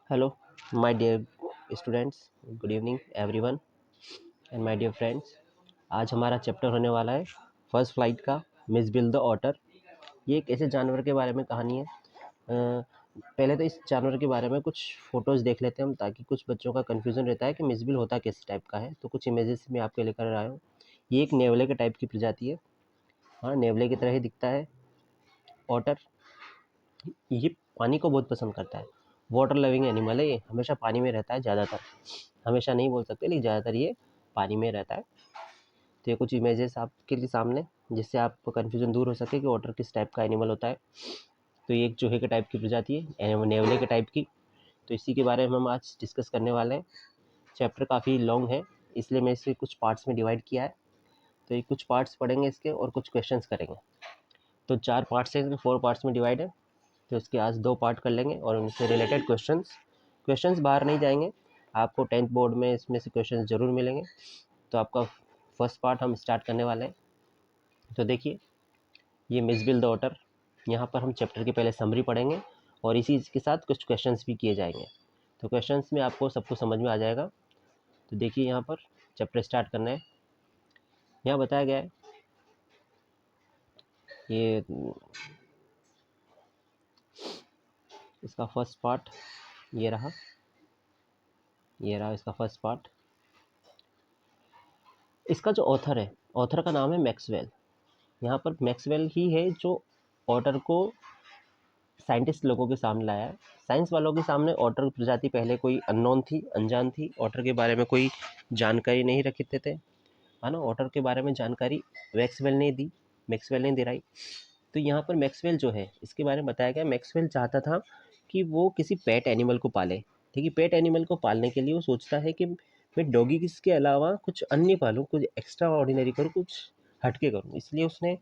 Hello, my dear students. Good evening, everyone, and my dear friends. आज हमारा chapter होने वाला है फर्स्ट फ्लाइट का मिस बिल द ऑटर। ये एक ऐसे जानवर के बारे में कहानी है। पहले तो इस जानवर के बारे में कुछ फ़ोटोज़ देख लेते हैं हम, ताकि कुछ बच्चों का कन्फ्यूज़न रहता है कि मिस बिल होता किस टाइप का है। तो कुछ इमेजेस मैं आपके लेकर आया हूँ। ये एक नेवले के टाइप की प्रजाति है। हाँ, नेवले की तरह ही दिखता है ऑटर। ये पानी को बहुत पसंद करता है। वाटर लविंग एनिमल है। ये हमेशा पानी में रहता है ज़्यादातर। हमेशा नहीं बोल सकते, लेकिन ज़्यादातर ये पानी में रहता है। तो ये कुछ इमेजेस आपके लिए सामने, जिससे आपको कन्फ्यूज़न दूर हो सके कि ऑटर किस टाइप का एनिमल होता है। तो ये एक चूहे के टाइप की प्रजाति है, नेवले के टाइप की। तो इसी के बारे में हम आज डिस्कस करने वाले हैं। चैप्टर काफ़ी लॉन्ग है, इसलिए मैं इसे कुछ पार्ट्स में डिवाइड किया है। तो ये कुछ पार्ट्स पढ़ेंगे इसके और कुछ क्वेश्चंस करेंगे। तो 4 पार्ट्स हैं, 4 पार्ट्स में डिवाइड है। तो इसके आज 2 पार्ट कर लेंगे और उनसे रिलेटेड क्वेश्चंस बाहर नहीं जाएंगे। आपको 10th बोर्ड में इसमें से क्वेश्चंस ज़रूर मिलेंगे। तो आपका फर्स्ट पार्ट हम स्टार्ट करने वाले हैं। तो देखिए, ये मिस बिल द ऑटर। यहाँ पर हम चैप्टर के पहले समरी पढ़ेंगे और इसी के साथ कुछ क्वेश्चंस भी किए जाएंगे। तो क्वेश्चंस में आपको सब कुछ समझ में आ जाएगा। तो देखिए, यहाँ पर चैप्टर स्टार्ट करना है। यहाँ बताया गया है, ये इसका फर्स्ट पार्ट ये रहा इसका फर्स्ट पार्ट। इसका जो ऑथर का नाम है मैक्सवेल। यहाँ पर मैक्सवेल ही है जो ऑटर को साइंटिस्ट लोगों के सामने लाया है। साइंस वालों के सामने ऑटर प्रजाति पहले कोई अननोन थी, अनजान थी। ऑटर के बारे में कोई जानकारी नहीं रखते थे, है ना। ऑटर के बारे में जानकारी मैक्सवेल ने दिलाई। तो यहाँ पर मैक्सवेल जो है, इसके बारे में बताया गया, मैक्सवेल चाहता था कि वो किसी पेट एनिमल को पाले। ठीक है, पेट एनिमल को पालने के लिए वो सोचता है कि मैं डॉगी के अलावा कुछ अन्य पालूँ, कुछ एक्स्ट्रा ऑर्डिनरी करूँ, कुछ हटके करूँ। इसलिए उसने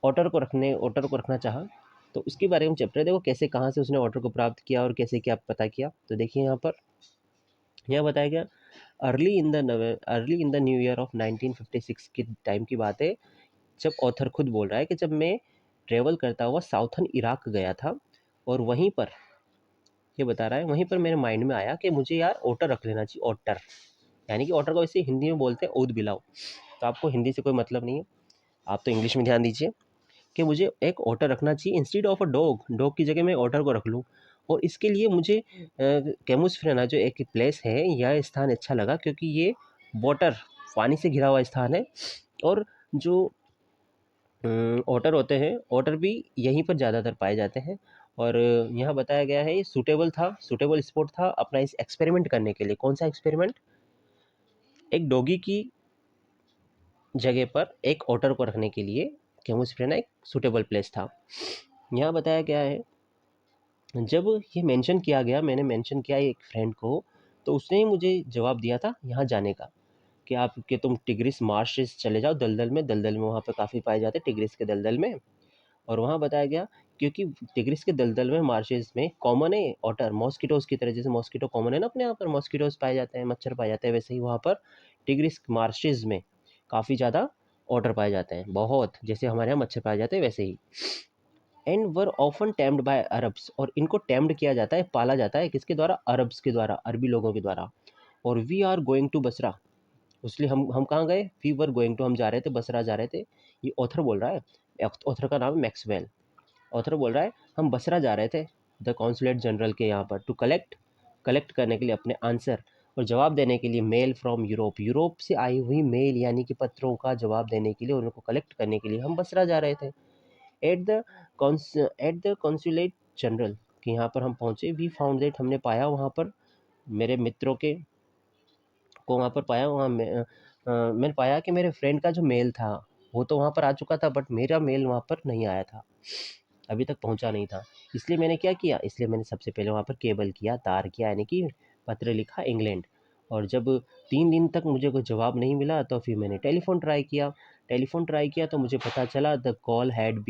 ऑटर को रखना चाहा। तो उसके बारे में चैप्टर है। देखो कैसे, कहाँ से उसने ऑटर को प्राप्त किया और कैसे क्या पता किया। तो देखिए, यहाँ पर यह बताया गया, early in the new year of 1956 के टाइम की बात है, जब ऑथर खुद बोल रहा है कि जब मैं ट्रेवल करता हुआ साउथर्न इराक गया था, और वहीं पर ये बता रहा है, वहीं पर मेरे माइंड में आया कि मुझे यार ऑटर रख लेना चाहिए। ऑटर यानी कि ऑटर को वैसे हिंदी में बोलते हैं ऊद बिलाव। तो आपको हिंदी से कोई मतलब नहीं है, आप तो इंग्लिश में ध्यान दीजिए कि मुझे एक ऑटर रखना चाहिए इंस्टीड ऑफ अ डॉग की जगह मैं ऑटर को रख लूँ। और इसके लिए मुझे कैमुस फ्रेना जो एक प्लेस है, यह स्थान अच्छा लगा, क्योंकि ये वाटर, पानी से घिरा हुआ स्थान है। और जो ऑटर होते हैं, ऑटर भी यहीं पर ज़्यादातर पाए जाते हैं। और यहाँ बताया गया है, ये सूटेबल स्पॉट था अपना इस एक्सपेरिमेंट करने के लिए। कौन सा एक्सपेरिमेंट? एक डॉगी की जगह पर एक ऑटर को रखने के लिए कैमुस फ्रेना एक सूटेबल प्लेस था। यहाँ बताया गया है, जब ये मेंशन किया गया, मैंने मेंशन किया एक फ्रेंड को, तो उसने ही मुझे जवाब दिया था यहाँ जाने का, कि तुम टिग्रिस मार्शेस चले जाओ, दलदल में वहाँ पे काफ़ी पाए जाते हैं टिग्रिस के दलदल में। और वहाँ बताया गया, क्योंकि टिग्रिस के दलदल में, मार्शेस में कॉमन है ऑटर, मॉस्किटोज़ की तरह। जैसे मॉस्किटो कॉमन है ना अपने यहाँ पर, मॉस्किटोज़ पाए जाते हैं, मच्छर पाए जाते हैं, वैसे ही वहाँ पर टिग्रिस मार्शेस में काफ़ी ज़्यादा ऑटर पाए जाते हैं, बहुत, जैसे हमारे यहाँ मच्छर पाए जाते हैं वैसे ही। And were often tamed by Arabs, और इनको टैम्ड किया जाता है, पाला जाता है, किसके द्वारा? अरब्स के द्वारा, अरबी लोगों के द्वारा। और we are going to Basra, इसलिए हम कहाँ गए? वी वर गोइंग टू, हम जा रहे थे, बसरा जा रहे थे। ये ऑथर बोल रहा है, ऑथर का नाम है मैक्सवेल। ऑथर बोल रहा है, हम बसरा जा रहे थे द कॉन्सुलेट जनरल के यहाँ पर, टू कलेक्ट करने के लिए अपने आंसर और जवाब देने के लिए, मेल फ्रॉम यूरोप से आई हुई मेल यानी कि पत्रों का जवाब देने के लिए, उनको कलेक्ट करने के लिए हम बसरा जा रहे थे। एट द कॉन्सुलेट जनरल, कि यहाँ पर हम पहुँचे। वी फाउंड दैट, हमने पाया वहाँ पर, मेरे मित्रों के को वहाँ पर पाया। मैंने पाया कि मेरे फ्रेंड का जो मेल था वो तो वहाँ पर आ चुका था, बट मेरा मेल वहाँ पर नहीं आया था, अभी तक पहुँचा नहीं था। इसलिए मैंने क्या किया, इसलिए मैंने सबसे पहले वहाँ पर केबल किया, तार किया, यानी कि पत्र लिखा इंग्लैंड। और जब 3 दिन तक मुझे कोई जवाब नहीं मिला, तो फिर मैंने टेलीफोन ट्राई किया, तो मुझे पता चला the call had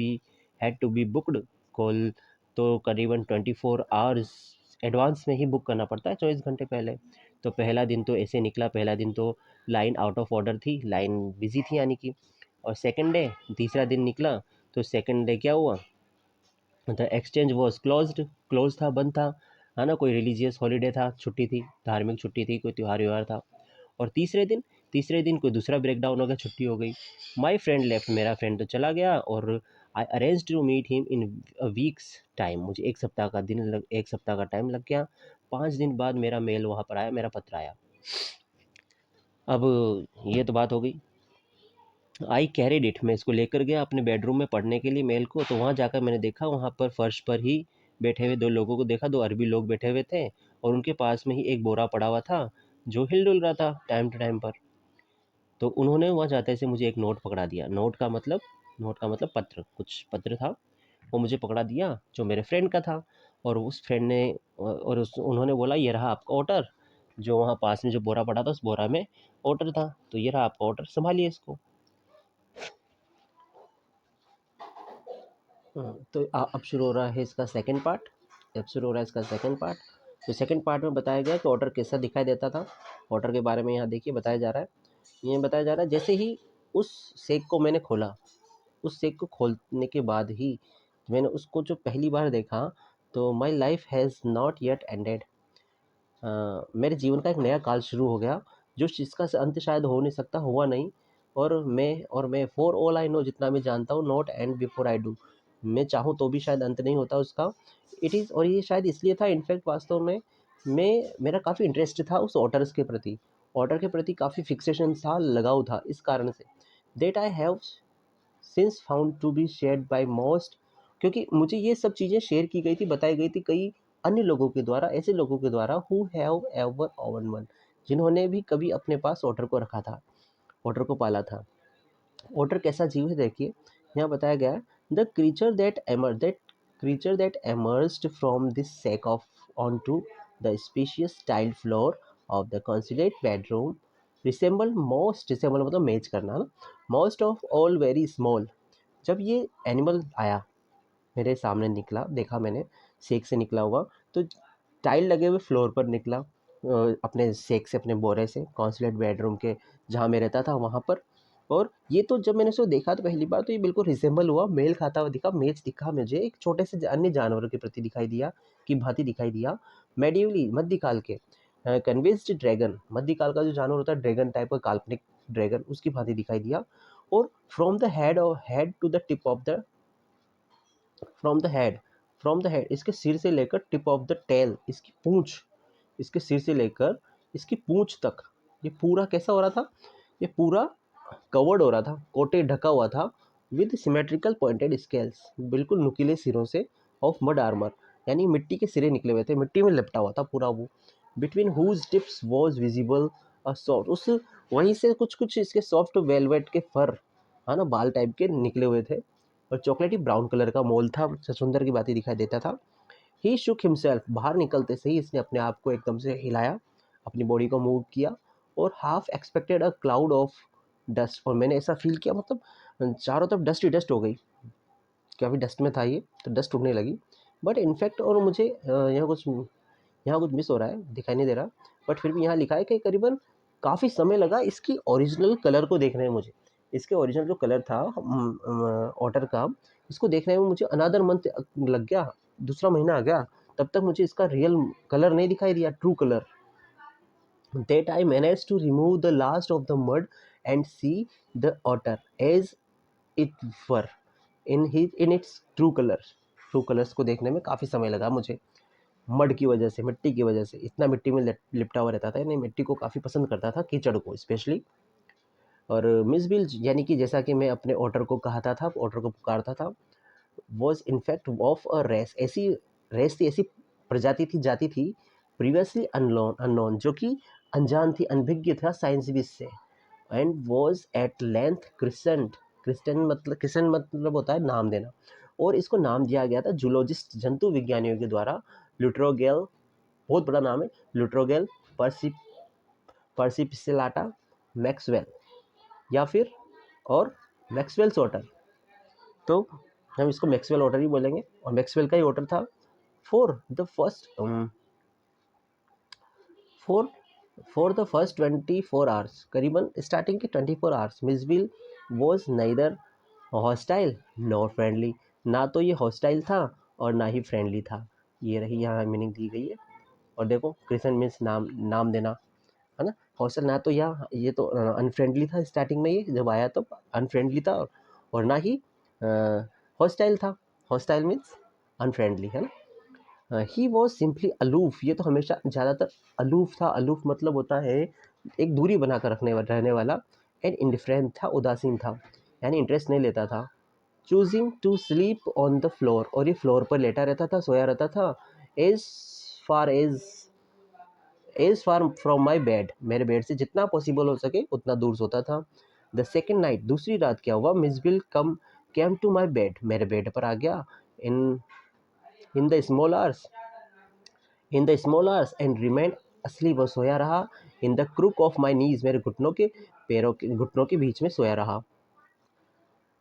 to be booked. Call तो करीबन 24 आवर्स एडवांस में ही बुक करना पड़ता है, 24 घंटे पहले। तो पहला दिन तो ऐसे निकला, पहला दिन तो लाइन आउट ऑफ ऑर्डर थी, लाइन बिजी थी यानी कि। और सेकंड डे, तीसरा दिन निकला, तो सेकंड डे क्या हुआ? द एक्सचेंज वॉज क्लोज था, बंद था। है ना, कोई रिलीजियस हॉलीडे था, छुट्टी थी, धार्मिक छुट्टी थी, कोई त्यौहार व्यवहार था। और तीसरे दिन कोई दूसरा ब्रेकडाउन हो गया, छुट्टी हो गई। माई फ्रेंड लेफ्ट, मेरा फ्रेंड तो चला गया, और I arrange to meet him in a week's time. मुझे एक सप्ताह का टाइम लग गया। 5 दिन बाद मेरा मेल वहाँ पर आया, मेरा पत्र आया। अब ये तो बात हो गई। आई कैरिड इट, मैं इसको लेकर गया अपने बेडरूम में पढ़ने के लिए मेल को। तो वहाँ जाकर मैंने देखा, वहाँ पर फर्श पर ही बैठे हुए 2 लोगों को देखा, 2 अरबी लोग बैठे हुए थे, और उनके पास में ही एक बोरा पड़ा हुआ था जो हिल डुल रहा था टाइम टू टाइम पर। तो उन्होंने वहाँ जाते से मुझे एक नोट पकड़ा दिया। नोट का मतलब पत्र, कुछ पत्र था, वो मुझे पकड़ा दिया जो मेरे फ्रेंड का था। और उस फ्रेंड ने उन्होंने बोला, ये रहा आपका ऑर्डर। जो वहाँ पास में जो बोरा पड़ा था, उस बोरा में ऑर्डर था, तो ये रहा आपका ऑर्डर, संभालिए इसको। तो अब शुरू हो रहा है इसका सेकंड पार्ट। तो सेकंड पार्ट में बताया गया कि ऑर्डर कैसा दिखाई देता था। ऑर्डर के बारे में यहाँ देखिए बताया जा रहा है। ये बताया जा रहा है, जैसे ही उस सेक को मैंने खोला, उस सेक को खोलने के बाद ही मैंने उसको जो पहली बार देखा, तो my life has not yet ended. मेरे जीवन का एक नया काल शुरू हो गया, जो जिसका अंत शायद हो नहीं सकता, हुआ नहीं। और मैं फॉर ऑल आई नो, जितना मैं जानता हूँ, not and before I do, मैं चाहूँ तो भी शायद अंत नहीं होता उसका। इट इज़, और ये शायद इसलिए था, इनफैक्ट वास्तव में मेरा काफ़ी इंटरेस्ट था उस ऑर्डर के प्रति काफ़ी फिक्सेशन था, लगाव था, इस कारण से that I have since found to be shared by most. क्योंकि मुझे ये सब चीज़ें शेयर की गई थी, बताई गई थी कई अन्य लोगों के द्वारा, ऐसे लोगों के द्वारा who have ever oven one, जिन्होंने भी कभी अपने पास ऑर्डर को रखा था, ऑर्डर को पाला था। ऑर्डर कैसा जीव है देखिए, यहाँ बताया गया है, the creature that emerged from this sack of onto the spacious tiled floor of the consulate bedroom resemble मतलब मैच करना ना, most of all very small। जब ये एनिमल आया, मेरे सामने निकला, देखा मैंने, सेक से निकला हुआ, तो टाइल लगे हुए फ्लोर पर निकला, अपने सेक से, अपने बोरे से, कॉन्सुलेट बेडरूम के जहाँ मैं रहता था वहाँ पर। और ये तो जब मैंने उसको देखा तो पहली बार तो ये बिल्कुल रिसेंबल हुआ, मेल खाता हुआ दिखा, मैच दिखा मुझे एक छोटे से अन्य जानवरों के प्रति दिखाई दिया, की भांति दिखाई दिया। मेडिवली, मध्यकाल के कन्विंस्ड ड्रैगन, मध्यकाल का जो जानवर होता है, ड्रैगन टाइप का काल्पनिक ड्रैगन, उसकी भांति दिखाई दिया। और from the head to the tip of the from the head, इसके सिर से लेकर टिप ऑफ द टेल, इसकी पूंछ, इसके सिर से लेकर इसकी पूंछ तक, ये पूरा कैसा हो रहा था, ये पूरा कवर्ड हो रहा था, कोटे ढका हुआ था, विद सिमेट्रिकल पॉइंटेड स्केल्स, बिल्कुल नुकीले सिरों से, ऑफ मड आर्मर, यानी मिट्टी के सिरे निकले हुए थे, मिट्टी में लिपटा हुआ था पूरा वो। Between whose tips was visible a soft, उस वहीं से कुछ कुछ इसके सॉफ्ट वेलवेट के फर, है ना, बाल टाइप के निकले हुए थे, और चॉकलेटी ब्राउन कलर का मोल था, सचुंदर की बातें दिखाई देता था। ही शुक हिमसेल्फ, बाहर निकलते से ही इसने अपने आप को एकदम से हिलाया, अपनी बॉडी को मूव किया, और half expected a cloud of dust, और मैंने ऐसा फील किया, मतलब चारों तरफ डस्ट ही डस्ट हो गई, काफ़ी डस्ट में था ये, तो डस्ट उड़ने लगी। बट इनफैक्ट, और मुझे यहाँ कुछ मिस हो रहा है, दिखाई नहीं दे रहा, बट फिर भी यहाँ लिखा है कि करीबन काफ़ी समय लगा इसकी ओरिजिनल कलर को देखने में मुझे, इसके ओरिजिनल जो कलर था ऑर्डर का, इसको देखने में मुझे अनदर मंथ लग गया, दूसरा महीना आ गया, तब तक मुझे इसका रियल कलर नहीं दिखाई दिया, true colour. That I managed to remove the last of the mud and see the otter as it were in its true colors। True colours को देखने में काफ़ी समय लगा मुझे, मड की वजह से, मिट्टी की वजह से, इतना मिट्टी में लिपटा हुआ रहता था, यानी मिट्टी को काफ़ी पसंद करता था, कीचड़ को स्पेशली। और मिस बिल, यानी कि जैसा कि मैं अपने ऑर्डर को कहता था, ऑर्डर को पुकारता था, was in fact of a race, ऐसी रेस थी, ऐसी प्रजाति थी, जाति थी, प्रीवियसली अननोन, जो कि अनजान थी, अनभिज्ञ था साइंस भी से, and was at length christened मतलब होता है नाम देना, और इसको नाम दिया गया था जूलॉजिस्ट, जंतु विज्ञानियों के द्वारा, लुट्रोगेल, बहुत बड़ा नाम है, लुट्रोगेल पर्सिपिसेलाटा मैक्सवेल, या फिर और मैक्सवेल्स ऑर्डर। तो हम इसको मैक्सवेल ऑर्डर ही बोलेंगे, और मैक्सवेल का ही ऑर्डर था for the first for for the first 24 hours, करीबन स्टार्टिंग के 24 hours, Mijbil was neither hostile nor friendly, ना तो ये हॉस्टाइल था और ना ही फ्रेंडली था। ये रही यहाँ मीनिंग दी गई है। और देखो क्रिसेंट मीन्स नाम, नाम देना, है ना। हॉस्टाइल ना तो ये तो अनफ्रेंडली था स्टार्टिंग में, ये जब आया तो अनफ्रेंडली था, और ना ही हॉस्टाइल था। हॉस्टाइल मीन्स अनफ्रेंडली, है ना। ही वॉज सिंपली अलूफ, ये तो हमेशा ज़्यादातर अलूफ था। अलूफ मतलब होता है एक दूरी बनाकर रहने वाला। एंड इंडिफरेंट था, उदासीन था, यानी इंटरेस्ट नहीं लेता था। Choosing to sleep on the floor, और ये फ्लोर पर लेटा रहता था, सोया रहता था। As far as as far from my bed, मेरे बेड से जितना पॉसिबल हो सके उतना दूर सोता था। द सेकेंड नाइट, दूसरी रात क्या हुआ, Mijbil came to my bed, मेरे बेड पर आ गया। In in the small hours and remained asleep, वो सोया रहा। In the crook of my knees, मेरे घुटनों के बीच में सोया रहा।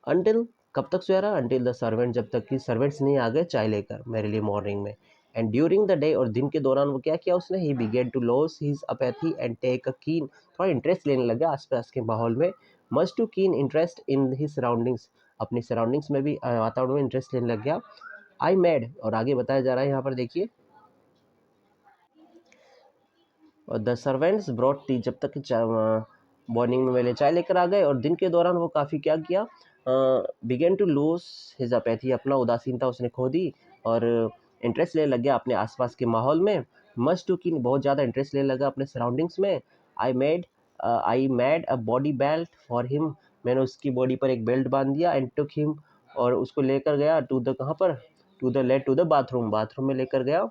अंटिल, कब तक सोया रहा, अंटिल द सर्वेंट, जब तक कि सर्वेंट्स नहीं आ गए चाय लेकर मेरे लिए मॉर्निंग में। एंड ड्यूरिंग द डे, और दिन के दौरान वो क्या किया उसने, he began to lose his apathy and take a keen, थोड़ा इंटरेस्ट लेने लगा आसपास के माहौल में। Much too keen interest in his surroundings, अपनी सराउंडिंग्स में भी, वातावरण में इंटरेस्ट लेने लग गया। आई मेड, और आगे बताया जा रहा है यहाँ पर देखिए, और द सर्वेंट्स ब्रॉट टी, जब तक मॉर्निंग में मेरे चाय लेकर आ गए, और दिन के दौरान वो काफ़ी क्या किया, began to lose his apathy, अपना उदासीनता उसने खो दी, और इंटरेस्ट लेने लग गया अपने आसपास के माहौल में। मस्ट टू की, बहुत ज़्यादा इंटरेस्ट लेने लगा अपने सराउंडिंग्स में। I made a body belt for him, मैंने उसकी बॉडी पर एक बेल्ट बांध दिया। एंड टुक हिम, और उसको लेकर गया टू द, कहाँ पर, टू द बाथरूम, बाथरूम में लेकर गया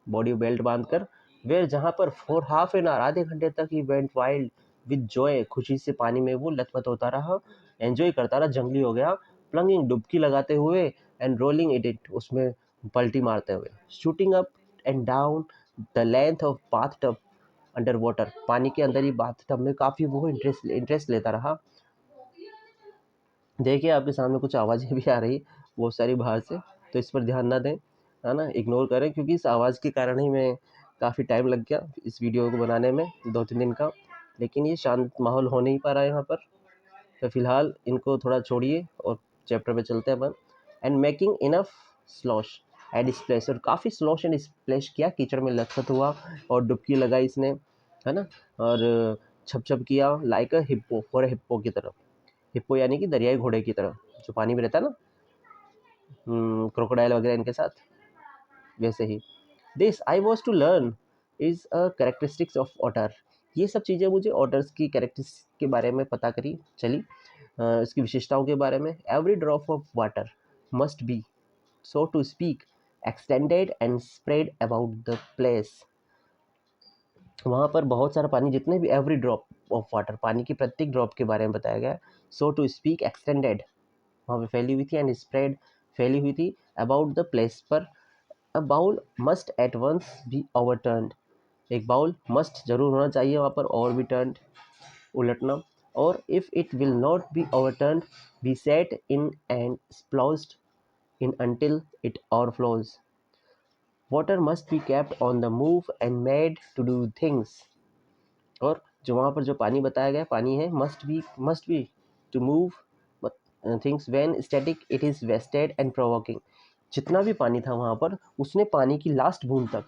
बॉडी बेल्ट बांधकर। वेयर, जहाँ पर फॉर हाफ एन आवर, आधे घंटे तक ही वेंट वाइल्ड विद जॉय, खुशी से पानी में वो लथपथ होता रहा, एंजॉय करता रहा, जंगली हो गया। प्लंगिंग, डुबकी लगाते हुए। एंड रोलिंग इट, उसमें पलटी मारते हुए। Shooting up and down the length of bath tub under water, पानी के अंदर ही बाथ टब में काफ़ी वो इंटरेस्ट लेता रहा। देखिए आपके सामने कुछ आवाज़ें भी आ रही बहुत सारी बाहर से, तो इस पर ध्यान ना दें, है ना, इग्नोर करें, क्योंकि इस आवाज़ के कारण ही मैं काफ़ी टाइम लग गया इस वीडियो को बनाने में, 2-3 दिन का। लेकिन ये शांत माहौल हो नहीं पा रहा है यहाँ पर, तो फिलहाल इनको थोड़ा छोड़िए और चैप्टर पे चलते हैं अपन। And making enough slosh and splash, और काफ़ी स्लॉश एंड स्प्लैश किया, कीचड़ में लथपथ हुआ और डुबकी लगाई इसने, है ना, और छप छप किया, like a hippo, for hippo की तरफ। हिप्पो यानी कि दरियाई घोड़े की तरह, जो पानी में रहता है ना, क्रोकोडाइल वगैरह इनके साथ, वैसे ही। This I was to learn is a characteristics of otter, ये सब चीज़ें मुझे ऑटर्स की कैरेक्टरिस्टिक्स के बारे में पता करी चली, इसकी विशेषताओं के बारे में। Every drop of water must be, so to speak, extended and spread about the place, वहाँ पर बहुत सारा पानी, जितने भी, एवरी ड्रॉप ऑफ वाटर, पानी की प्रत्येक ड्रॉप के बारे में बताया गया। सो टू स्पीक, एक्सटेंडेड, वहाँ पे फैली हुई थी, एंड स्प्रेड, फैली हुई थी, अबाउट द प्लेस पर। A bowl must at once be overturned, एक बाउल मस्ट जरूर होना चाहिए वहाँ पर, ओवर बी टर्न्ड, उलटना। और if it will not be overturned, be set in and sploshed in until it overflows. Water must be kept on the move and made to do things. और जो वहाँ पर जो पानी बताया गया, पानी है must be to move things, when static it is wasted and provoking, जितना भी पानी था वहाँ पर, उसने पानी की लास्ट बूंद तक,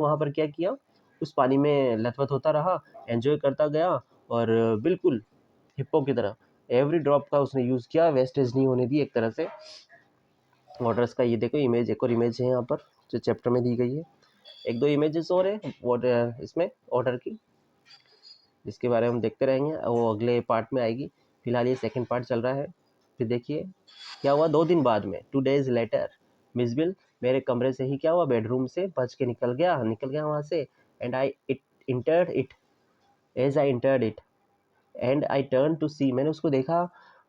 वहाँ पर क्या किया, उस पानी में लथपथ होता रहा, एंजॉय करता गया, और बिल्कुल हिप्पो की तरह एवरी ड्रॉप का उसने यूज़ किया, वेस्टेज नहीं होने दी एक तरह से वाटर्स का। ये देखो इमेज, एक और इमेज है यहाँ पर जो चैप्टर में दी गई है, एक दो इमेजेस और है वाटर इसमें ऑर्डर की, जिसके बारे में हम देखते रहेंगे, वो अगले पार्ट में आएगी। फिलहाल ये सेकंड पार्ट चल रहा है। फिर देखिए क्या हुआ 2 दिन बाद में, 2 days later, मिसबिल मेरे कमरे से ही क्या हुआ, बेडरूम से बच के निकल गया वहाँ से। And I it entered it as I entered it and I turn to see, मैंने उसको देखा,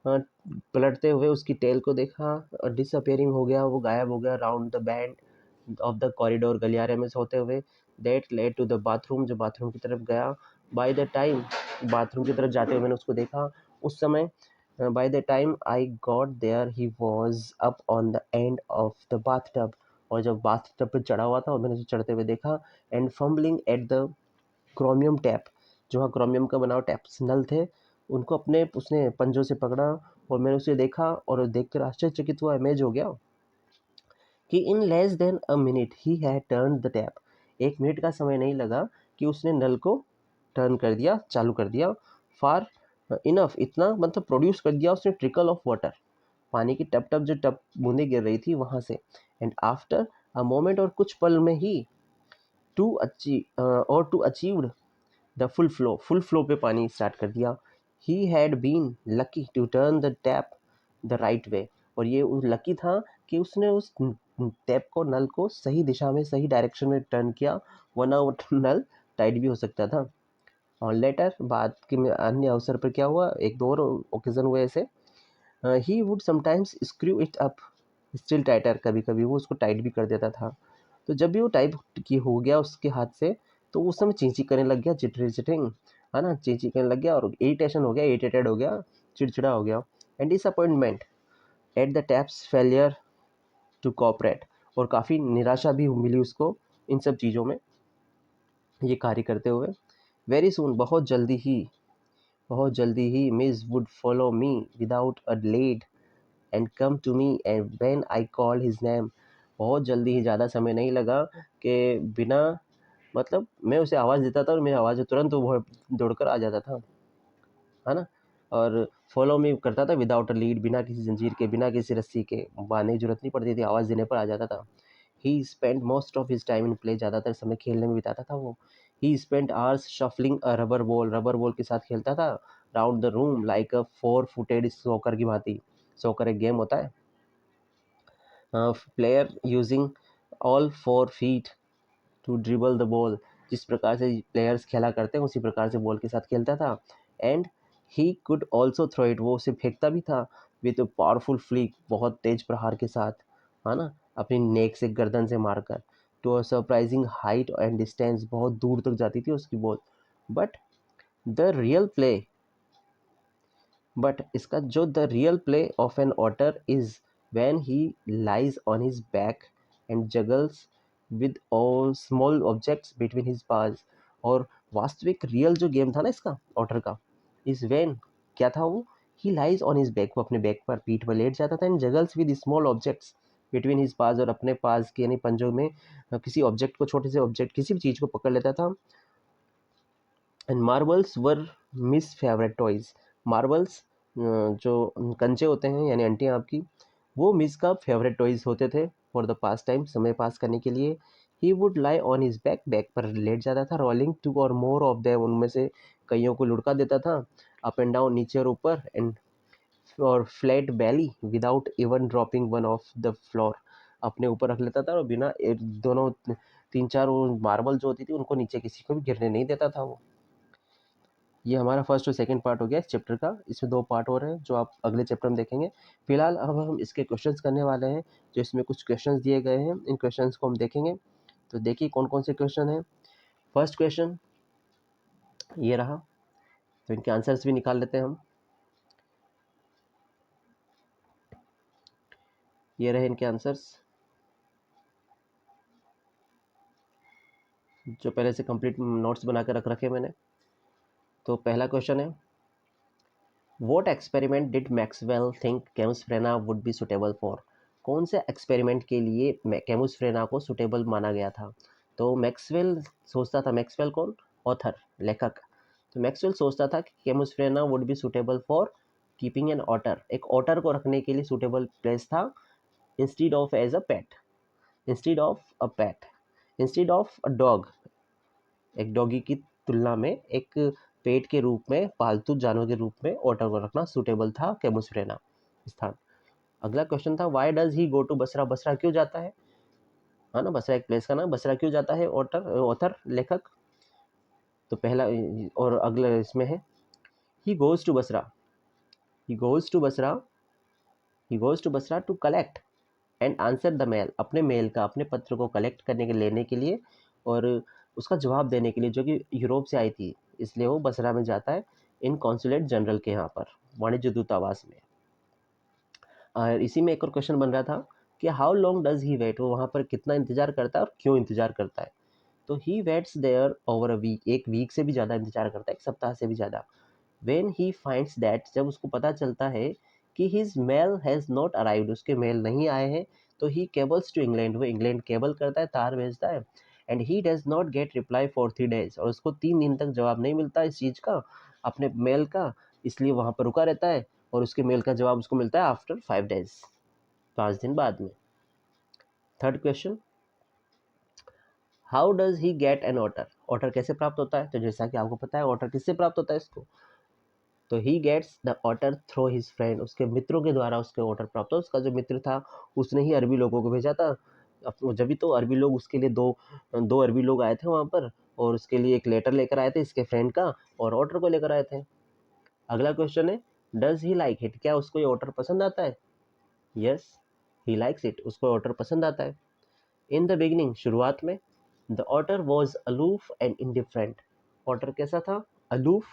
पलटते हुए उसकी टेल को देखा, और डिसअपेयरिंग हो गया, वो गायब हो गया, round the bend of the corridor, गलियारे में से होते हुए। That led to the bathroom, जो बाथरूम की तरफ गया। बाय द टाइम, बाथरूम की तरफ जाते हुए मैंने उसको देखा, उस समय by the time I got there he was up on the end of the bath tub, और जब बाथ टब पर चढ़ा हुआ था और मैंने उसे चढ़ते हुए देखा। And fumbling at the chromium tap, जो हाँ क्रोमियम का बनाओ टैप्स नल थे, उनको अपने उसने पंजों से पकड़ा, और मैंने उसे देखा और देखकर आश्चर्यचकित हुआ, अमेज हो गया। कि in less than a minute he had turn the tap, 1 minute का समय नहीं लगा कि उसने नल को टर्न कर दिया, चालू कर दिया। फार इनफ, इतना मतलब प्रोड्यूस कर दिया उसने, ट्रिकल ऑफ वाटर, पानी की टप टप जो टप बूंदें गिर रही थी वहाँ से। एंड आफ्टर अ मोमेंट, और कुछ पल में ही, to achieved the full flow पे पानी स्टार्ट कर दिया। He had been lucky to turn the tap the right way, और ये लकी था कि उसने उस टैप को, नल को सही दिशा में, सही डायरेक्शन में टर्न किया, वरना वो नल टाइट भी हो सकता था। और लेटर, बाद के अन्य अवसर पर क्या हुआ, एक दो और ओकेजन हुए ऐसे, he would sometimes screw it up still tighter, कभी कभी वो उसको टाइट भी कर देता था। तो जब भी वो टाइप की हो गया उसके हाथ से, तो उस समय चींची करने लग गया, चिटिंग, है ना, चींची करने लग गया, और इरिटेशन हो गया, इरिटेटेड हो गया, चिड़चिड़ा हो गया। And disappointment at the tap's failure to cooperate, और काफ़ी निराशा भी मिली उसको इन सब चीज़ों में ये कार्य करते हुए। वेरी सून, बहुत जल्दी ही Mij would follow me without a lead and come to me and when I call his name, बहुत जल्दी ही, ज़्यादा समय नहीं लगा कि बिना मतलब मैं उसे आवाज़ देता था और मेरी आवाज़ तुरंत वो दौड़कर आ जाता था, है ना। और फॉलो मी करता था विदाउट अ लीड, बिना किसी जंजीर के, बिना किसी रस्सी के, बांधने की जरूरत नहीं पड़ती थी, आवाज़ देने पर आ जाता था। He spend most of his time in play, ज़्यादातर समय खेलने में बिताता था वो। He spend hours shuffling a rubber ball के साथ खेलता था round the room like a 4 footed soccer की भांति। सॉकर एक गेम होता है, player using all 4 feet to dribble the ball, जिस प्रकार से प्लेयर्स खेला करते हैं उसी प्रकार से बॉल के साथ खेलता था। And he could also throw it, वो उसे फेंकता भी था विद पावरफुल फ्लिक, बहुत तेज प्रहार के साथ, है ना, अपनी नेक से, गर्दन से मारकर, to a surprising height and distance, बहुत दूर तक जाती थी उसकी ball. But the real play but इसका जो the real play of an otter is when he lies on his back and juggles with all small objects between his paws, और वास्तविक रियल जो गेम था ना इसका ऑटर का, is when, क्या था वो, he lies on his back, वो अपने बैक पर, पीठ पर लेट जाता था, and juggles with small objects between his paws, और अपने पास के यानी पंजों में किसी ऑब्जेक्ट को, छोटे से ऑब्जेक्ट, किसी भी चीज़ को पकड़ लेता था। And marbles were miss favourite toys, marbles जो कंचे होते हैं यानी आंटियाँ आपकी, वो मिस का फेवरेट टॉयज होते थे फॉर द पास टाइम, समय पास करने के लिए। He would lie on his back, back पर लेट जाता था, रोलिंग टू और मोर ऑफ देम, उनमें से कईयों को लुढ़का देता था, अप एंड डाउन, नीचे और ऊपर, एंड और flat belly without even dropping one of the floor, अपने ऊपर रख लेता था और बिना दोनों 3-4 वो मार्बल जो होती थी उनको नीचे किसी को भी गिरने नहीं देता था वो। ये हमारा फर्स्ट और सेकंड पार्ट हो गया इस चैप्टर का, इसमें 2 पार्ट और हैं जो आप अगले चैप्टर में देखेंगे। फिलहाल अब हम इसके क्वेश्चंस करने वाले हैं, जो इसमें कुछ क्वेश्चंस दिए गए हैं, इन क्वेश्चंस को हम देखेंगे। तो देखिए कौन कौन से क्वेश्चन हैं। फर्स्ट क्वेश्चन ये रहा, तो इनके आंसर्स भी निकाल लेते हैं हम। ये रहे इनके आंसर्स, जो पहले से कंप्लीट नोट्स बना कर रख रखे मैंने। तो पहला क्वेश्चन है, what experiment did Maxwell think Camusfearna would be suitable for, कौन से एक्सपेरिमेंट के लिए केमस्फ्रेना को सुटेबल माना गया था। तो मैक्सवेल सोचता था, मैक्सवेल कौन, ऑथर, लेखक। तो मैक्सवेल सोचता था कि Camusfearna would be suitable for keeping an otter, एक ऑटर को रखने के लिए सुटेबल प्लेस था, instead of as a pet, instead of a pet, instead of a dog, एक डॉगी की तुलना में एक पेट के रूप में, पालतू जानवर के रूप में ऑटर को रखना सूटेबल था केमोस्फ्रेना स्थान। अगला क्वेश्चन था, why does he go to Basra, Basra क्यों जाता है ना, बसरा एक प्लेस का नाम, बसरा क्यों जाता है ऑथर लेखक। तो पहला, और अगला इसमें है, he goes to Basra, he goes to Basra, he goes to Basra to collect and answer the mail, अपने मेल का, अपने पत्र को कलेक्ट करने के, लेने के लिए, और उसका जवाब देने के लिए, जो कि यूरोप से आई थी, इसलिए वो बसरा में जाता है, इन कॉन्सुलेट जनरल के यहाँ पर, वाणिज्य दूतावास में। और इसी में एक और क्वेश्चन बन रहा था कि how long does he wait, वो वहाँ पर कितना इंतजार करता है और क्यों इंतजार करता है। तो he waits there over a week, एक वीक से भी ज़्यादा इंतजार करता है, एक सप्ताह से भी ज़्यादा। वेन ही फाइंड्स दैट, जब उसको पता चलता है कि his mail has not arrived, उसके मेल नहीं आए हैं, तो ही केबल्स टू इंग्लैंड, वो इंग्लैंड केबल करता है, तार भेजता है। And he does not get reply for 3 days, और उसको 3 दिन तक जवाब नहीं मिलता इस चीज़ का, अपने मेल का, इसलिए वहाँ पर रुका रहता है, और उसके मेल का जवाब उसको मिलता है आफ्टर 5 days, 5 दिन बाद में। Third question, how does he get an otter, otter कैसे प्राप्त होता है? तो जैसा कि आपको पता है ऑटर किससे प्राप्त होता है इसको, तो he gets the otter through his friend, उसके मित्रों के द्वारा उसके ऑटर प्राप्त हो। उसका जो मित्र था उसने ही अरबी लोगों को भेजा था, जब भी तो अरबी लोग उसके लिए दो दो अरबी लोग आए थे वहाँ पर, और उसके लिए एक लेटर लेकर आए थे इसके फ्रेंड का, और ऑर्डर को लेकर आए थे। अगला क्वेश्चन है, डज ही लाइक इट, क्या उसको ये ऑर्डर पसंद आता है? यस, ही लाइक्स इट, उसको ऑर्डर पसंद आता है। इन द बिगिनिंग, शुरुआत में, the otter was aloof and indifferent, otter कैसा था? अलूफ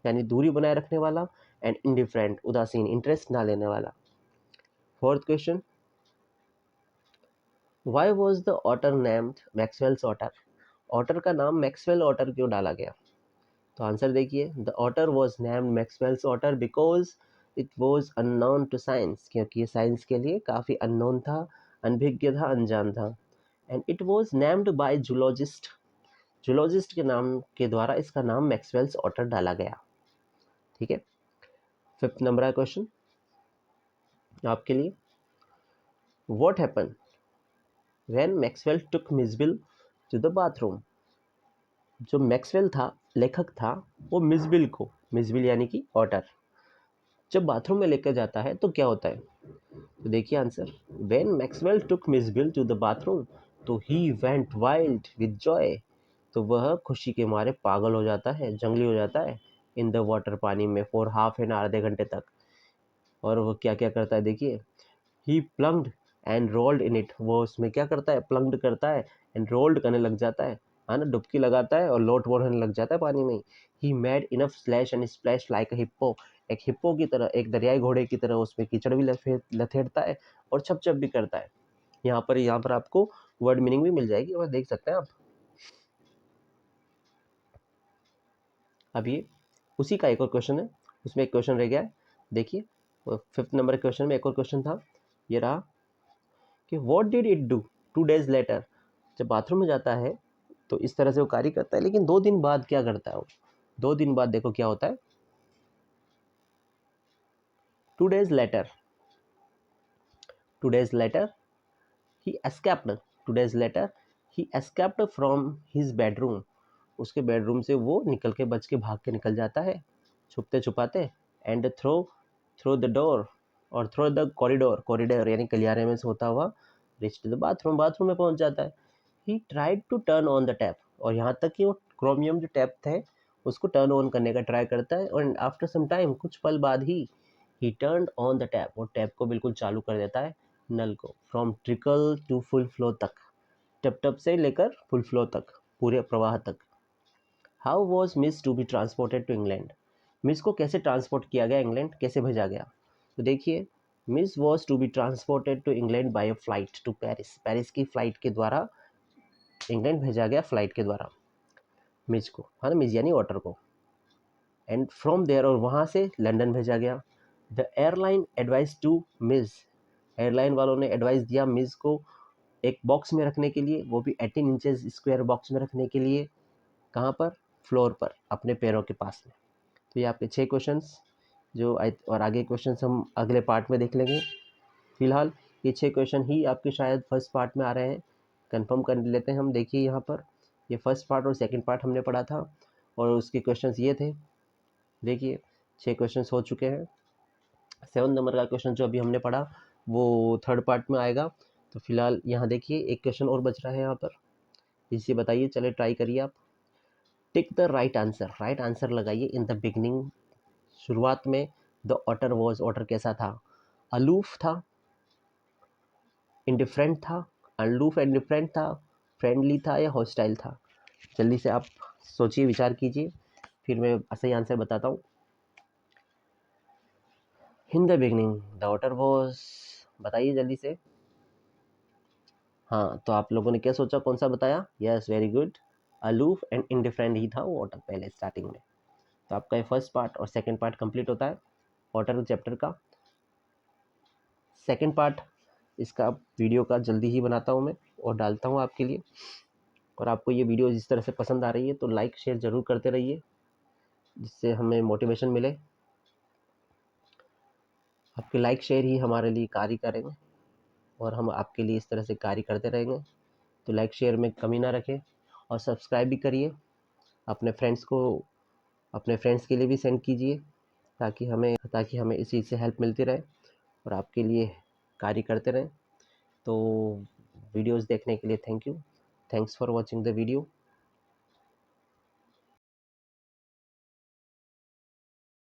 यानी दूरी बनाए रखने वाला, एंड इंडिफरेंट उदासीन, इंटरेस्ट ना लेने वाला। Fourth question, why was the otter named Maxwell's otter, otter का नाम मैक्सवेल ऑटर क्यों डाला गया? तो आंसर देखिए, the otter was named Maxwell's otter because it was unknown to science, क्योंकि ये साइंस के लिए काफ़ी अननोन था, अनभिज्ञ था, अनजान था। And it was named by zoologist, zoologist के नाम के द्वारा इसका नाम मैक्सवेल्स ऑटर डाला गया। ठीक है, फिफ्थ नंबर का क्वेश्चन आपके लिए, what happen when Maxwell took Mijbil to the bathroom, जो मैक्सवेल था, लेखक था, वो मिसबिल को, मिसबिल यानी कि ऑटर, जब बाथरूम में लेकर जाता है तो क्या होता है? तो देखिए answer, when Maxwell took Mijbil to the bathroom, तो he went wild with joy, तो वह खुशी के मारे पागल हो जाता है, जंगली हो जाता है, इन द वाटर, पानी में, फॉर हाफ एन आवर, आधे घंटे तक। और वो क्या क्या करता है देखिए, he plunged and rolled in it, वो उसमें क्या करता है? प्लंग्ड करता है, एंड रोल्ड करने लग जाता है ना, डुबकी लगाता है और लोट वोट होने लग जाता है पानी में। He made enough slash and splash like a hippo, एक हिप्पो की तरह, एक दरियाई घोड़े की तरह उसमें कीचड़ भी लथेड़ता है और छप छप भी करता है। यहाँ पर आपको वर्ड मीनिंग भी मिल जाएगी, और देख सकते हैं आप। अब ये उसी का एक और क्वेश्चन है, उसमें एक क्वेश्चन रह गया है, देखिए, फिफ्थ नंबर क्वेश्चन में एक और क्वेश्चन था, ये रहा कि what did it do 2 days later, जब बाथरूम में जाता है तो इस तरह से वो कार्य करता है, लेकिन 2 दिन बाद क्या करता है वो? 2 दिन बाद देखो क्या होता है, 2 days later, 2 days later he escaped, 2 days later he escaped from his bedroom, उसके बेडरूम से वो निकल के, बच के, भाग के निकल जाता है छुपते छुपाते, and through through the door, और थ्रो द कॉरिडोर, कॉरिडोर यानी गलियारे में से होता हुआ reach to the bathroom, bathroom में पहुंच जाता है। He tried to turn on the tap, और यहाँ तक कि वो क्रोमियम जो टैप थे उसको टर्न ऑन करने का ट्राई करता है, और आफ्टर सम टाइम, कुछ पल बाद he turn on the tap, वो टैप को बिल्कुल चालू कर देता है, नल को, from trickle to full flow तक, टप टप से लेकर फुल फ्लो तक, पूरे प्रवाह तक। How was Mij to be transported to England, Mij को कैसे ट्रांसपोर्ट किया गया, इंग्लैंड कैसे भेजा गया? तो देखिए, Mij was to be transported to England by a flight to Paris, Paris की फ्लाइट के द्वारा इंग्लैंड भेजा गया, फ्लाइट के द्वारा मिस को, है ना, मिस यानी वाटर को। एंड फ्रॉम देयर, और वहाँ से लंदन भेजा गया। The airline advise to Mij, airline वालों ने एडवाइस दिया मिस को एक बॉक्स में रखने के लिए, वो भी 18 इंचेस स्क्वायर बॉक्स में रखने के लिए। कहाँ पर? फ्लोर पर, अपने पैरों के पास में। तो ये आपके 6 क्वेश्चंस और आगे क्वेश्चंस हम अगले पार्ट में देख लेंगे। फिलहाल ये 6 क्वेश्चन ही आपके शायद फर्स्ट पार्ट में आ रहे हैं, कंफर्म कर लेते हैं हम। देखिए यहाँ पर ये फर्स्ट पार्ट और सेकंड पार्ट हमने पढ़ा था, और उसके क्वेश्चंस ये थे। देखिए 6 क्वेश्चंस हो चुके हैं। 7 नंबर का क्वेश्चन जो अभी हमने पढ़ा वो थर्ड पार्ट में आएगा। तो फिलहाल यहाँ देखिए एक क्वेश्चन और बच रहा है यहाँ पर, इसे बताइए, चले ट्राई करिए आप। Tick the right answer, right answer लगाइए। इन द बिगनिंग, शुरुआत में, द ऑटर वॉज, ऑटर कैसा था? अलूफ था, इंडिफरेंट था, अलूफ एंड डिफरेंट था, फ्रेंडली था, या हॉस्टाइल था? जल्दी से आप सोचिए, विचार कीजिए, फिर मैं सही आंसर बताता हूँ। In the beginning the otter was, बताइए जल्दी से। हाँ, तो आप लोगों ने क्या सोचा, कौन सा बताया? Yes, very good, aloof and indifferent ही था वो ऑटर पहले स्टार्टिंग में। तो आपका ये फर्स्ट पार्ट और सेकंड पार्ट कंप्लीट होता है ऑटर चैप्टर का। सेकंड पार्ट इसका वीडियो का जल्दी ही बनाता हूँ मैं और डालता हूँ आपके लिए। और आपको ये वीडियो जिस तरह से पसंद आ रही है तो लाइक शेयर ज़रूर करते रहिए, जिससे हमें मोटिवेशन मिले। आपके लाइक शेयर ही हमारे लिए कार्य करेंगे और हम आपके लिए इस तरह से कार्य करते रहेंगे। तो लाइक शेयर में कमी ना रखें और सब्सक्राइब भी करिए। अपने फ्रेंड्स के लिए भी सेंड कीजिए, ताकि हमें इस चीज़ से हेल्प मिलती रहे और आपके लिए कार्य करते रहें। तो वीडियोस देखने के लिए thank you. Thanks for watching the video.